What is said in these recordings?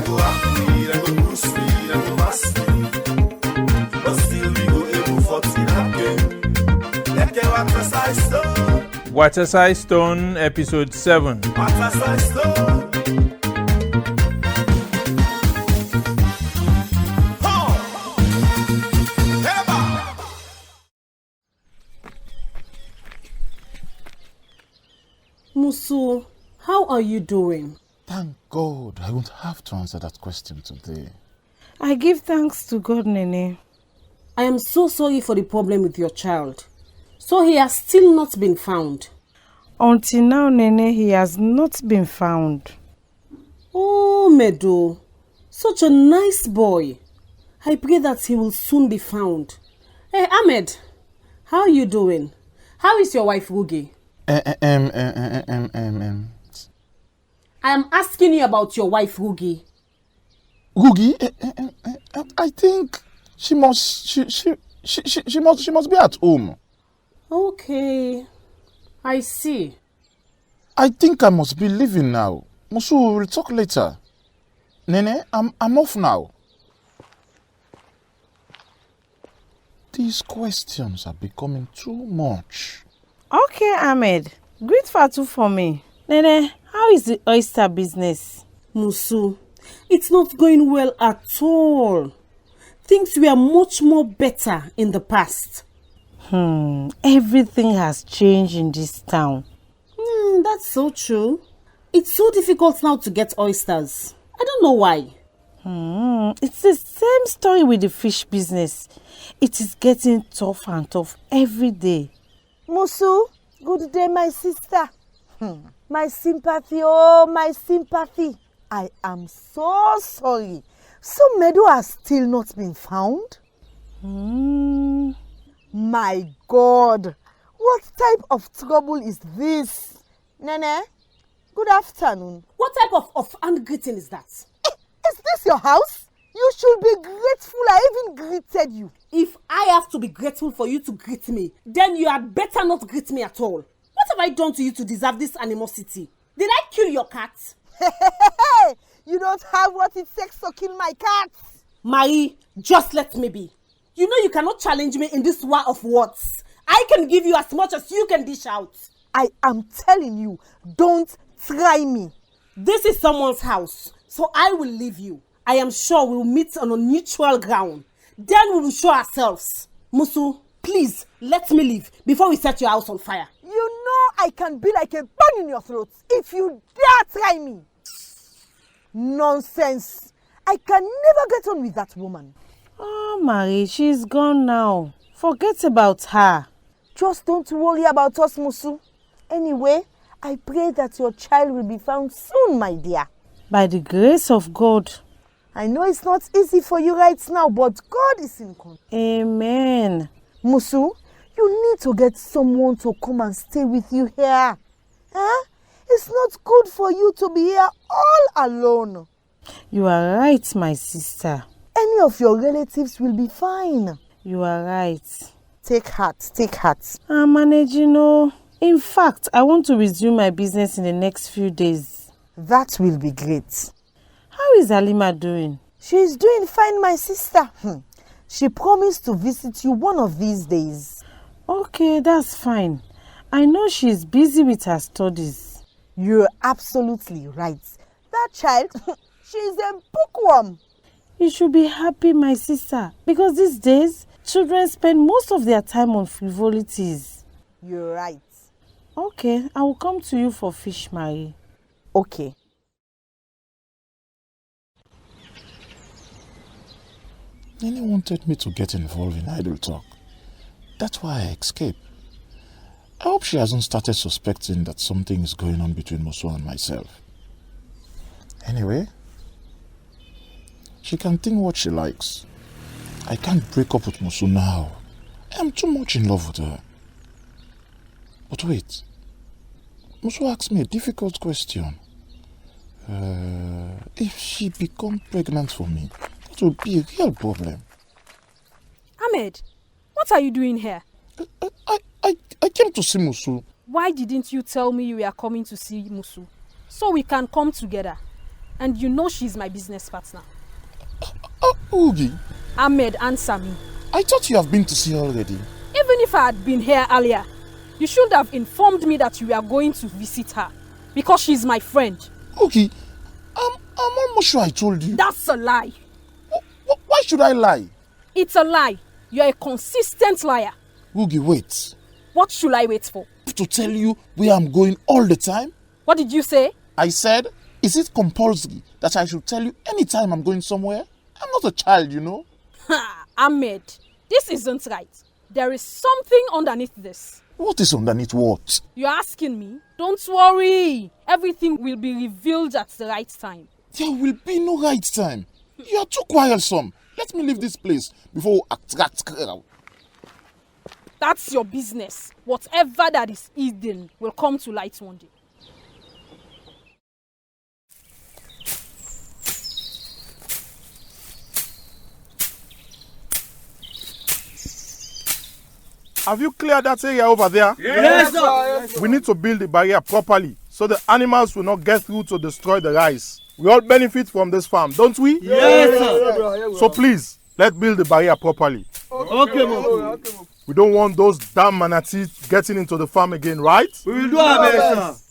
go happy, I go cruise free, I go mass but still we go able for again. Like a Watasay Ston. Watasay Ston, episode 7. Watasay Ston. Musu, how are you doing? Thank God I won't have to answer that question today. I give thanks to God, Nenneh. I am so sorry for the problem with your child. So he has still not been found. Until now, Nenneh, he has not been found. Oh, Medo, such a nice boy. I pray that he will soon be found. Hey, Ahmed, how are you doing? How is your wife, Rugi? I am asking you about your wife, Rugi. Rugi? I think she must be at home. Okay, I see. I think I must be leaving now. Musu, we'll talk later. Nenneh, I'm off now. These questions are becoming too much. Okay, Ahmed. Greet Fatu for me. Nenneh, how is the oyster business? Musu, it's not going well at all. Things were much more better in the past. Everything has changed in this town. That's so true. It's so difficult now to get oysters. I don't know why. It's the same story with the fish business. It is getting tough and tough every day. Musu, good day, my sister. My sympathy, oh, my sympathy. I am so sorry. So Medo has still not been found? My God, what type of trouble is this? Nenneh, good afternoon. What type of offhand greeting is that? Is this your house? You should be grateful I even greeted you. If I have to be grateful for you to greet me, then you had better not greet me at all. What have I done to you to deserve this animosity? Did I kill your cat? You don't have what it takes to kill my cat. Marie, just let me be. You know you cannot challenge me in this war of words. I can give you as much as you can dish out. I am telling you, don't try me. This is someone's house, so I will leave you. I am sure we'll meet on a neutral ground. Then we will show ourselves. Musu, please, let me leave before we set your house on fire. You know I can be like a bun in your throat if you dare try me. Nonsense. I can never get on with that woman. Oh, Marie, she's gone now. Forget about her. Just don't worry about us, Musu. Anyway, I pray that your child will be found soon, my dear. By the grace of God. I know it's not easy for you right now, but God is in control. Amen. Musu, you need to get someone to come and stay with you here. It's not good for you to be here all alone. You are right, my sister. Any of your relatives will be fine. You are right. Take heart, take heart. I'm managing, oh. In fact, I want to resume my business in the next few days. That will be great. How is Halima doing? She is doing fine, my sister. She promised to visit you one of these days. Okay, that's fine. I know she's busy with her studies. You're absolutely right. That child, she's a bookworm. You should be happy, my sister, because these days, children spend most of their time on frivolities. You're right. Okay, I will come to you for fish, Marie. Okay. Nenneh wanted me to get involved in idle talk. That's why I escaped. I hope she hasn't started suspecting that something is going on between Musu and myself. Anyway, she can think what she likes. I can't break up with Musu now. I'm too much in love with her. But wait, Musu asked me a difficult question. If she becomes pregnant for me, that would be a real problem. Ahmed, what are you doing here? I came to see Musu. Why didn't you tell me you were coming to see Musu? So we can come together. And you know she's my business partner. Rugi, Ahmed, answer me. I thought you have been to see her already. Even if I had been here earlier, you should have informed me that you were going to visit her. Because she's my friend. Rugi, I'm almost sure I told you. That's a lie. Why should I lie? It's a lie. You're a consistent liar. Rugi, wait. What should I wait for? To tell you where I'm going all the time? What did you say? I said, is it compulsory that I should tell you anytime I'm going somewhere? I'm not a child, you know. Ha! Ahmed, this isn't right. There is something underneath this. What is underneath what? You're asking me? Don't worry. Everything will be revealed at the right time. There will be no right time. You are too quarrelsome. Let me leave this place before we attract crowd. That's your business. Whatever that is hidden will come to light one day. Have you cleared that area over there? Yes, sir. We need to build the barrier properly so the animals will not get through to destroy the rice. We all benefit from this farm, don't we? Yes, sir. So please, let's build the barrier properly. Okay, Moku. We don't want those damn manatees getting into the farm again, right? We will do our best, sir.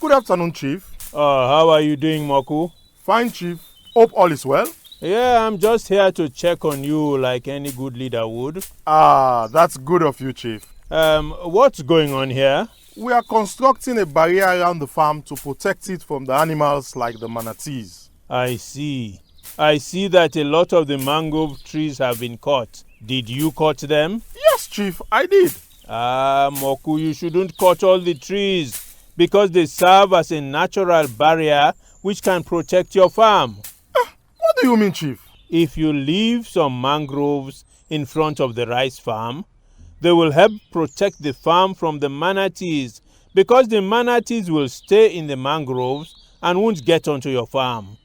Good afternoon, Chief. How are you doing, Moku? Fine, Chief. Hope all is well. Yeah, I'm just here to check on you like any good leader would. Ah, that's good of you, Chief. What's going on here? We are constructing a barrier around the farm to protect it from the animals like the manatees. I see. I see that a lot of the mangrove trees have been cut. Did you cut them? Yes, Chief, I did. Moku, you shouldn't cut all the trees because they serve as a natural barrier which can protect your farm. What do you mean, Chief? If you leave some mangroves in front of the rice farm, they will help protect the farm from the manatees because the manatees will stay in the mangroves and won't get onto your farm.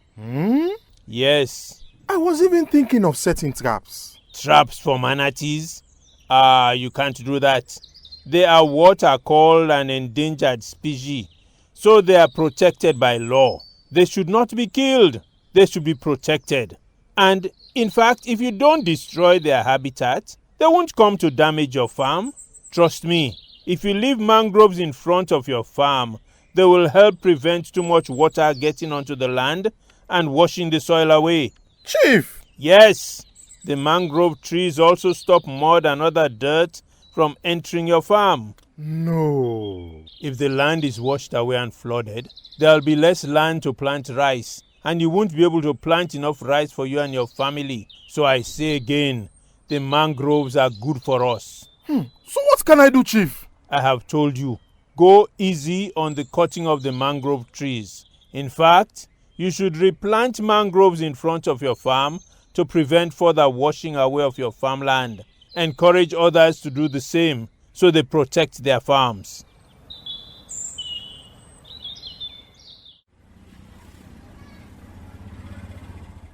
Yes. I was even thinking of setting traps. Traps for manatees? You can't do that. They are what are called an endangered species, so they are protected by law. They should not be killed. They should be protected. And in fact, if you don't destroy their habitat, they won't come to damage your farm. Trust me, if you leave mangroves in front of your farm, they will help prevent too much water getting onto the land and washing the soil away. Chief! Yes, the mangrove trees also stop mud and other dirt from entering your farm. No. If the land is washed away and flooded, there will be less land to plant rice, and you won't be able to plant enough rice for you and your family. So I say again, the mangroves are good for us. So what can I do, Chief? I have told you, go easy on the cutting of the mangrove trees. In fact, you should replant mangroves in front of your farm to prevent further washing away of your farmland. Encourage others to do the same so they protect their farms.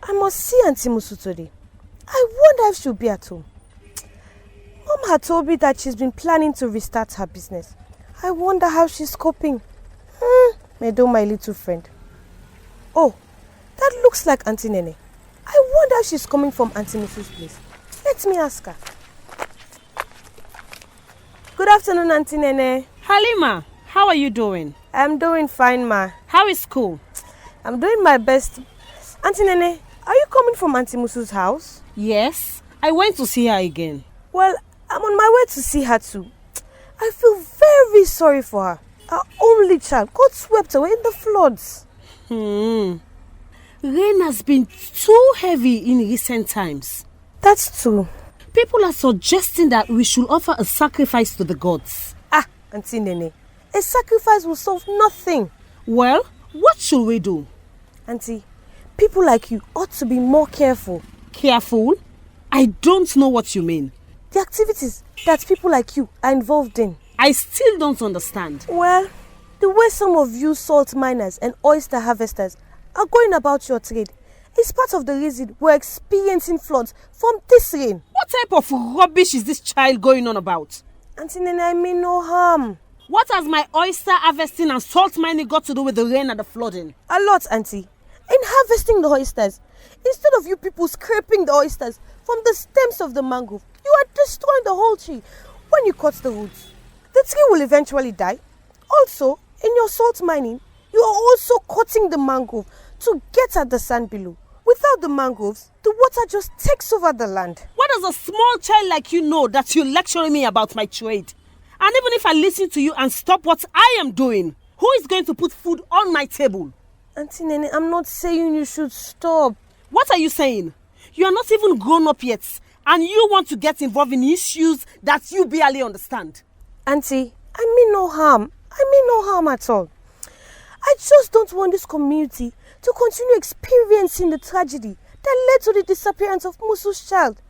I must see Auntie Musu today. I wonder if she'll be at home. Mom had told me that she's been planning to restart her business. I wonder how she's coping. Medo, my little friend. Oh, that looks like Auntie Nenneh. I wonder if she's coming from Auntie Musu's place. Let me ask her. Good afternoon, Auntie Nenneh. Halima, how are you doing? I'm doing fine, ma. How is school? I'm doing my best. Auntie Nenneh, are you coming from Auntie Musu's house? Yes, I went to see her again. Well, I'm on my way to see her too. I feel very sorry for her. Her only child got swept away in the floods. Rain has been too heavy in recent times. That's true. People are suggesting that we should offer a sacrifice to the gods. Auntie Nenneh, a sacrifice will solve nothing. Well, what should we do? Auntie, people like you ought to be more careful. Careful? I don't know what you mean. The activities that people like you are involved in. I still don't understand. Well, the way some of you salt miners and oyster harvesters are going about your trade It's part of the reason we're experiencing floods from this rain. What type of rubbish is this child going on about? Auntie Nenneh, I mean no harm. What has my oyster harvesting and salt mining got to do with the rain and the flooding? A lot, Auntie. In harvesting the oysters, instead of you people scraping the oysters from the stems of the mangrove, you are destroying the whole tree when you cut the roots. The tree will eventually die. Also, in your salt mining, you are also cutting the mangrove to get at the sand below. Without the mangroves, the water just takes over the land. What does a small child like you know that you're lecturing me about my trade? And even if I listen to you and stop what I am doing, who is going to put food on my table? Auntie Nenneh, I'm not saying you should stop. What are you saying? You are not even grown up yet, and you want to get involved in issues that you barely understand. Auntie, I mean no harm. I mean no harm at all. I just don't want this community to continue experiencing the tragedy that led to the disappearance of Musu's child.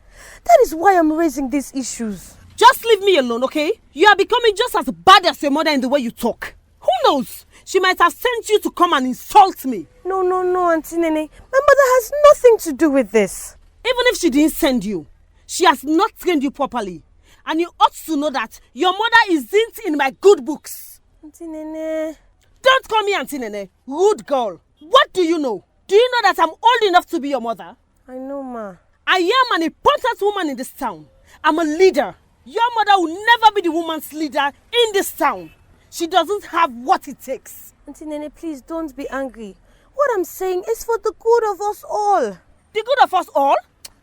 That is why I'm raising these issues. Just leave me alone, okay? You are becoming just as bad as your mother in the way you talk. Who knows? She might have sent you to come and insult me. No, Auntie Nenneh. My mother has nothing to do with this. Even if she didn't send you, she has not trained you properly. And you ought to know that your mother isn't in my good books. Auntie Nenneh. Don't call me Auntie Nenneh. Rude girl. What do you know? Do you know that I'm old enough to be your mother? I know, ma. I am an important woman in this town. I'm a leader. Your mother will never be the woman's leader in this town. She doesn't have what it takes. Auntie Nenneh, please don't be angry. What I'm saying is for the good of us all. The good of us all?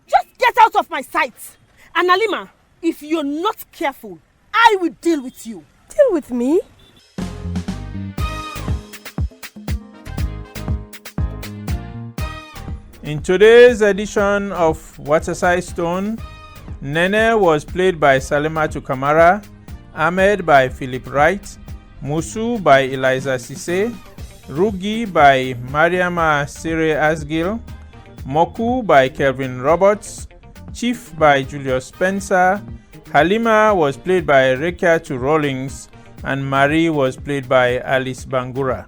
Just get out of my sight. And Alima, if you're not careful, I will deal with you. Deal with me? In today's edition of Watasay Ston, Nenneh was played by Salimatu Kamara, Ahmed by Philip Wright, Musu by Eliza Sise, Rugi by Mariama Sire Asgil, Moku by Kelvin Roberts, Chief by Julius Spencer, Halima was played by Rekiatu Rawlings, and Marie was played by Alice Bangura.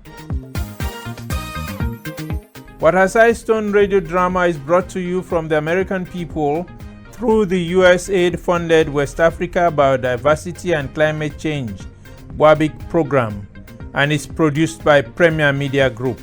Watasay Ston radio drama is brought to you from the American people through the USAID-funded West Africa Biodiversity and Climate Change WABIC program, and is produced by Premier Media Group.